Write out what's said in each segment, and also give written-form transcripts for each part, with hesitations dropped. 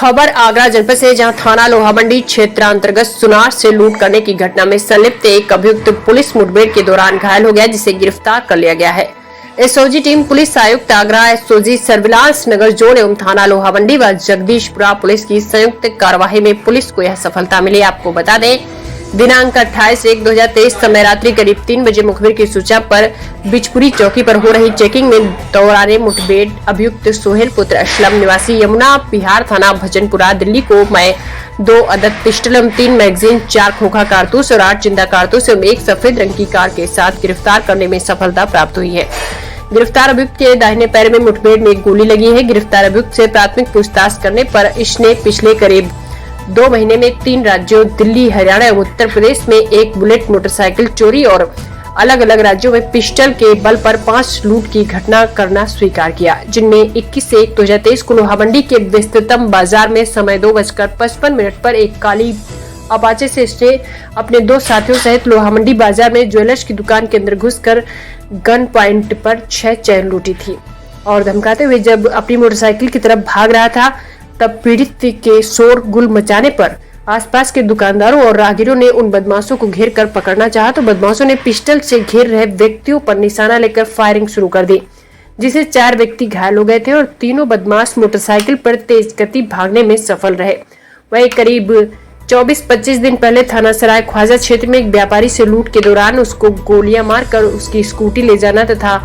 खबर आगरा जनपद से, जहां थाना लोहामंडी क्षेत्रांतर्गत सुनार से लूट करने की घटना में संलिप्त एक अभियुक्त पुलिस मुठभेड़ के दौरान घायल हो गया, जिसे गिरफ्तार कर लिया गया है। एसओजी टीम, पुलिस आयुक्त आगरा, एसओजी सर्विलांस नगर जोन एवं थाना लोहामंडी व जगदीशपुरा पुलिस की संयुक्त कार्यवाही में पुलिस को यह सफलता मिली। आपको बता दें, दिनांक 28/1/2023 समय रात्रि करीब 3 बजे मुखबिर की सूचना पर बिचपुरी चौकी पर हो रही चेकिंग में दौरान मुठभेड़ अभियुक्त सोहेल पुत्र असलम निवासी यमुना बिहार थाना भजनपुरा दिल्ली को मैं 2 अदद पिस्टल, 3 मैगजीन, 4 खोखा कारतूस और 8 जिंदा कारतूस एवं एक सफेद रंग की कार के साथ गिरफ्तार करने में सफलता प्राप्त हुई है। गिरफ्तार अभियुक्त के दाहिने पैर में मुठभेड़ में एक गोली लगी है। गिरफ्तार अभियुक्त से प्राथमिक पूछताछ करने पर इसने पिछले करीब 2 महीने में 3 राज्यों दिल्ली, हरियाणा एवं उत्तर प्रदेश में एक बुलेट मोटरसाइकिल चोरी और अलग अलग राज्यों में पिस्टल के बल पर 5 लूट की घटना करना स्वीकार किया, जिनमें 21/1/2023 को लोहामंडी के व्यस्ततम बाजार में समय 2:55 पर एक काली अपाचे से इसने अपने 2 साथियों सहित लोहामंडी बाजार में ज्वेलर्स की दुकान के अंदर घुसकर गन पॉइंट पर 6 चैन लूटी थी और धमकाते हुए जब अपनी मोटरसाइकिल की तरफ भाग रहा था, तब पीड़ित के शोरगुल मचाने पर आसपास के दुकानदारों और राहगीरों ने उन बदमाशों को घेर कर पकड़ना चाहा, तो बदमाशों ने पिस्टल से घेर रहे व्यक्तियों पर निशाना लेकर फायरिंग शुरू कर दी, जिसे 4 व्यक्ति घायल हो गए थे और तीनों बदमाश मोटरसाइकिल पर तेज गति भागने में सफल रहे। वहीं करीब 24-25 दिन पहले थाना सराय ख्वाजा क्षेत्र में एक व्यापारी से लूट के दौरान उसको गोलियां मारकर उसकी स्कूटी ले जाना तथा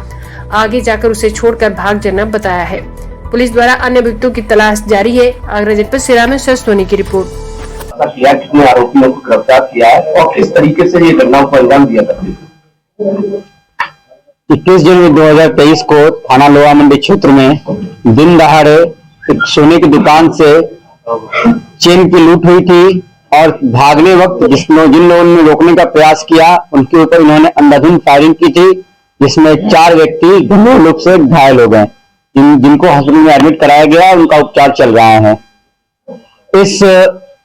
आगे जाकर उसे छोड़कर भाग जाना बताया है। पुलिस द्वारा अन्य अभियुक्तों की तलाश जारी है। आगरा जनपद से रामेश्वर सोनी की रिपोर्ट। कितने आरोपियों को गिरफ्तार किया है और किस तरीके से ये घटनाओं को अंजाम दिया करते थे? 21 जनवरी 2023 को थाना लोहामंडी क्षेत्र में दिन दहाड़े एक सोने की दुकान से चेन की लूट हुई थी और भागने वक्त जिन लोगों ने रोकने का प्रयास किया, उनके ऊपर इन्होंने अंधाधुंध फायरिंग की थी, जिसमें 4 व्यक्ति गंभीर रूप से घायल हो गए, जिनको हॉस्पिटल में एडमिट कराया गया, उनका उपचार चल रहा है। इस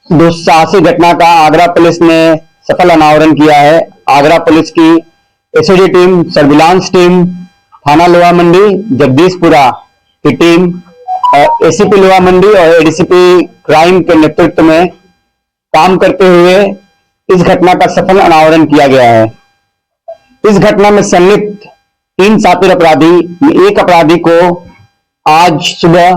दुस्साहसिक घटना का आगरा पुलिस ने सफल अनावरण किया है। आगरा पुलिस की एसओजी टीम, सर्विलांस टीम, थाना लोहामंडी, जगदीशपुरा की टीम, एसीपी लोहामंडी और एडीसीपी क्राइम के नेतृत्व में काम करते हुए इस घटना का सफल अनावरण किया गया है। इस घटना में संलिप्त 3 शातिर अपराधी, एक अपराधी को आज सुबह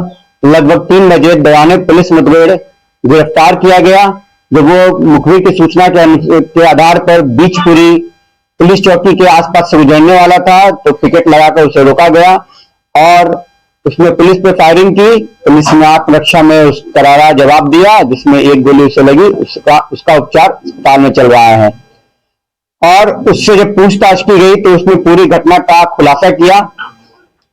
लगभग 3 बजे दौरान पुलिस मुठभेड़ गिरफ्तार किया गया। जब वो मुखबिर की सूचना के आधार पर बिचपुरी पुलिस चौकी के आसपास से गुजरने वाला था, तो पिकेट लगाकर उसे रोका गया और उसने पुलिस पे फायरिंग की। पुलिस ने आत्मरक्षा में उस करारा जवाब दिया, जिसमें एक गोली उसे लगी। उसका उपचार अस्पताल में चल रहा है और उससे जब पूछताछ की गई तो उसने पूरी घटना का खुलासा किया।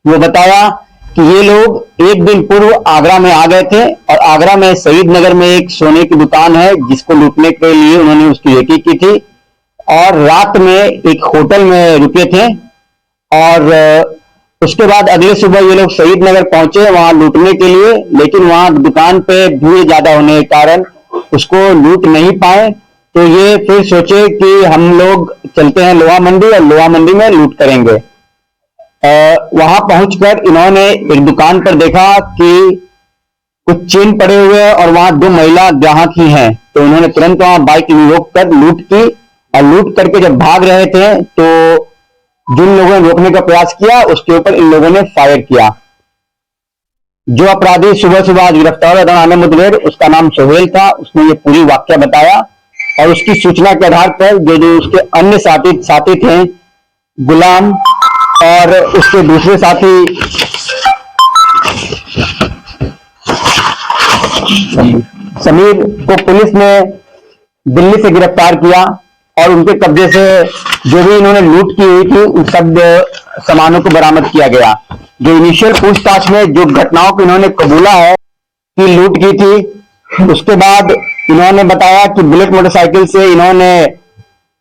वो बताया कि ये लोग एक दिन पूर्व आगरा में आ गए थे और आगरा में शहीद नगर में एक सोने की दुकान है, जिसको लूटने के लिए उन्होंने उसकी रेकी की थी और रात में एक होटल में रुके थे और उसके बाद अगले सुबह ये लोग शहीद नगर पहुंचे वहां लूटने के लिए, लेकिन वहां दुकान पे भीड़ ज्यादा होने के कारण उसको लूट नहीं पाए। तो ये फिर सोचे कि हम लोग चलते हैं लोहामंडी और लोहामंडी में लूट करेंगे। वहां पहुंचकर इन्होंने एक दुकान पर देखा कि कुछ चेन पड़े हुए और वहां 2 महिला ग्राहक ही हैं, तो उन्होंने तुरंत वहां बाइक रोक कर लूट की और लूट करके जब भाग रहे थे तो जिन लोगों ने रोकने का प्रयास किया उसके ऊपर इन लोगों ने फायर किया। जो अपराधी सुबह सुबह आज गिरफ्तार हुआ थाना मुठभेड़, उसका नाम सोहेल था। उसने ये पूरी वाकया बताया और उसकी सूचना के आधार पर जो उसके अन्य साथी थे, गुलाम और उसके दूसरे साथी समीर को पुलिस ने दिल्ली से गिरफ्तार किया और उनके कब्जे से जो भी इन्होंने लूट की हुई थी उन सब सामानों को बरामद किया गया। जो इनिशियल पूछताछ में जो घटनाओं को इन्होंने कबूला है कि लूट की थी, उसके बाद इन्होंने बताया कि बुलेट मोटरसाइकिल से इन्होंने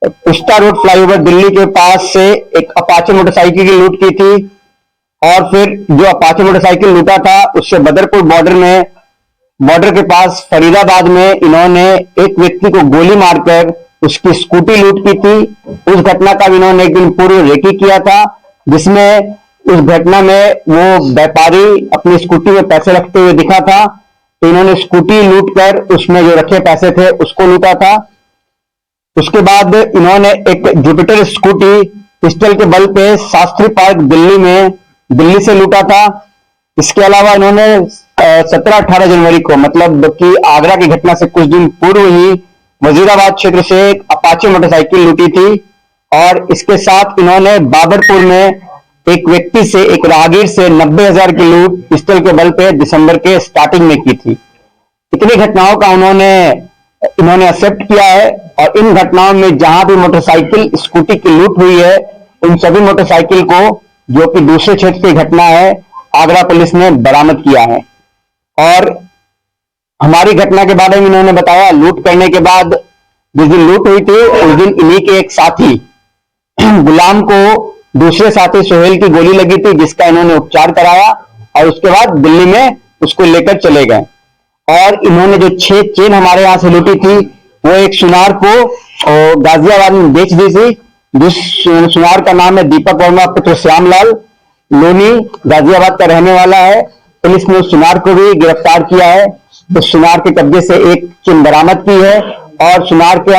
पुस्ता रोड फ्लाईओवर दिल्ली के पास से एक अपाचे मोटरसाइकिल की लूट की थी और फिर जो अपाचे मोटरसाइकिल लूटा था उससे बदरपुर बॉर्डर के पास फरीदाबाद में इन्होंने एक व्यक्ति को गोली मारकर उसकी स्कूटी लूट की थी। उस घटना का इन्होंने एक दिन पूर्व रेकी किया था, जिसमें उस घटना में वो व्यापारी अपनी स्कूटी में पैसे रखते हुए दिखा था। तो इन्होंने स्कूटी लूट कर उसमें जो रखे पैसे थे उसको लूटा था। उसके बाद इन्होंने एक जुपिटर स्कूटी पिस्टल के बल पे शास्त्री पार्क दिल्ली से लूटा था। इसके अलावा इन्होंने 17-18 जनवरी को, मतलब कि आगरा की घटना से कुछ दिन पूर्व ही वजीराबाद क्षेत्र से एक अपाचे मोटरसाइकिल लूटी थी और इसके साथ इन्होंने बाबरपुर में एक व्यक्ति से, एक राहगीर से 90,000 की लूट पिस्टल के बल पे दिसंबर के स्टार्टिंग में की थी। इतनी घटनाओं का इन्होंने एक्सेप्ट किया है और इन घटनाओं में जहां भी मोटरसाइकिल स्कूटी की लूट हुई है उन सभी मोटरसाइकिल को, जो कि दूसरे क्षेत्र की घटना है, आगरा पुलिस ने बरामद किया है। और हमारी घटना के बारे में इन्होंने बताया, लूट करने के बाद जिस दिन लूट हुई थी उस दिन इन्हीं के एक साथी गुलाम को दूसरे साथी सोहेल की गोली लगी थी, जिसका इन्होंने उपचार कराया और उसके बाद दिल्ली में उसको लेकर चले गए। और इन्होंने जो 6 चेन हमारे यहां से लूटी थी वो एक सुनार को गाजियाबाद में बेच दी थी, जिस सुनार का नाम है दीपक वर्मा पुत्र श्यामलाल, लोनी गाजियाबाद का रहने वाला है। पुलिस ने उस सुनार को भी गिरफ्तार किया है। उस सुनार के कब्जे से एक चेन बरामद की है और सुनार के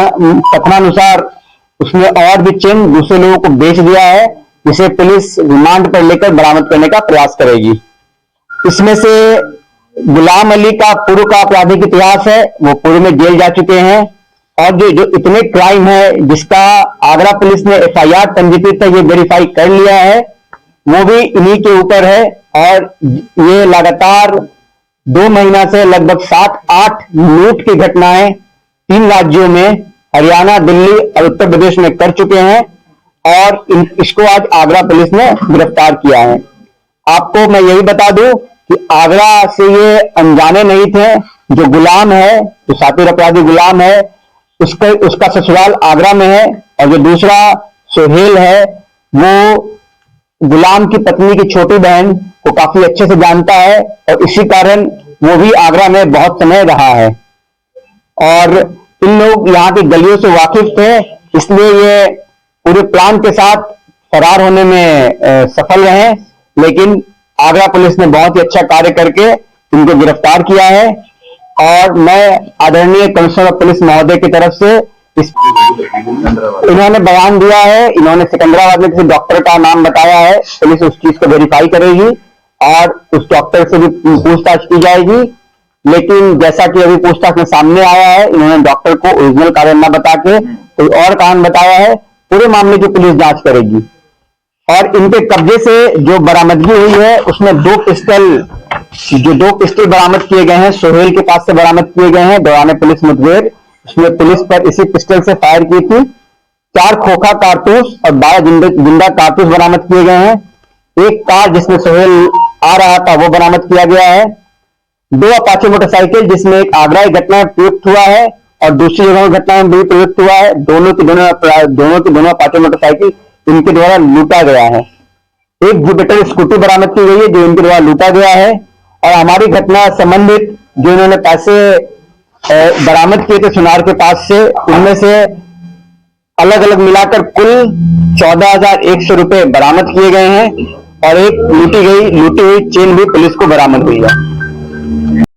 कथनानुसार उसने और भी चेन दूसरे लोगों को बेच दिया है, जिसे पुलिस रिमांड पर लेकर बरामद करने का प्रयास करेगी। इसमें से गुलाम अली का पूर्व का आपराधिक इतिहास है, वो पूर्व में जेल जा चुके हैं और जो इतने क्राइम है जिसका आगरा पुलिस ने FIR पंजीकृत है, ये वेरीफाई कर लिया है, वो भी इन्हीं के ऊपर है। और ये लगातार 2 महीना से लगभग 7-8 लूट की घटनाएं 3 राज्यों में, हरियाणा, दिल्ली और उत्तर प्रदेश में कर चुके हैं और इसको आज आगरा पुलिस ने गिरफ्तार किया है। आपको मैं यही बता दूं कि आगरा से ये अनजाने नहीं थे। जो गुलाम है, जो साथी अपराधी गुलाम है, उसका ससुराल आगरा में है और जो दूसरा सोहेल है वो गुलाम की पत्नी की छोटी बहन को काफी अच्छे से जानता है और इसी कारण वो भी आगरा में बहुत समय रहा है और इन लोग यहाँ की गलियों से वाकिफ थे, इसलिए ये पूरे प्लान के साथ फरार होने में सफल रहे। लेकिन आगरा पुलिस ने बहुत ही अच्छा कार्य करके इनको गिरफ्तार किया है और मैं आदरणीय कमिश्नर ऑफ पुलिस महोदय की तरफ से इन्होंने बयान दिया है। इन्होंने सिकंदराबाद में किसी डॉक्टर का नाम बताया है, पुलिस उस चीज को वेरीफाई करेगी और उस डॉक्टर से भी पूछताछ की जाएगी। लेकिन जैसा कि अभी पूछताछ में सामने आया है, इन्होंने डॉक्टर को ओरिजिनल कारण न बता के कोई और कारण बताया है। पूरे मामले की पुलिस जांच करेगी और इनके कब्जे से जो बरामदगी हुई है उसमें 2 पिस्टल बरामद किए गए हैं, सोहेल के पास से बरामद किए गए हैं दौरान पुलिस मुठभेड़। उसमें पुलिस पर इसी पिस्टल से फायर की थी। 4 खोखा कारतूस और 12 जिंदा कारतूस बरामद किए गए हैं। एक कार जिसमें सोहेल आ रहा था वो बरामद किया गया है। 2 अपाचे मोटरसाइकिल जिसमें एक आगरा की घटना में प्रयुक्त हुआ है और दूसरी जगह की घटना में भी प्रयुक्त हुआ है। दोनों की अपाचे मोटरसाइकिल इनके द्वारा लूटा गया है। एक जुपिटर स्कूटी बरामद की गई है जो इनके द्वारा लूटा गया है और हमारी घटना संबंधित जो इन्होंने पैसे बरामद किए थे सुनार के पास से, उनमें से अलग अलग मिलाकर कुल 14,100 रुपए बरामद किए गए हैं और एक लूटी हुई चेन भी पुलिस को बरामद हुई है।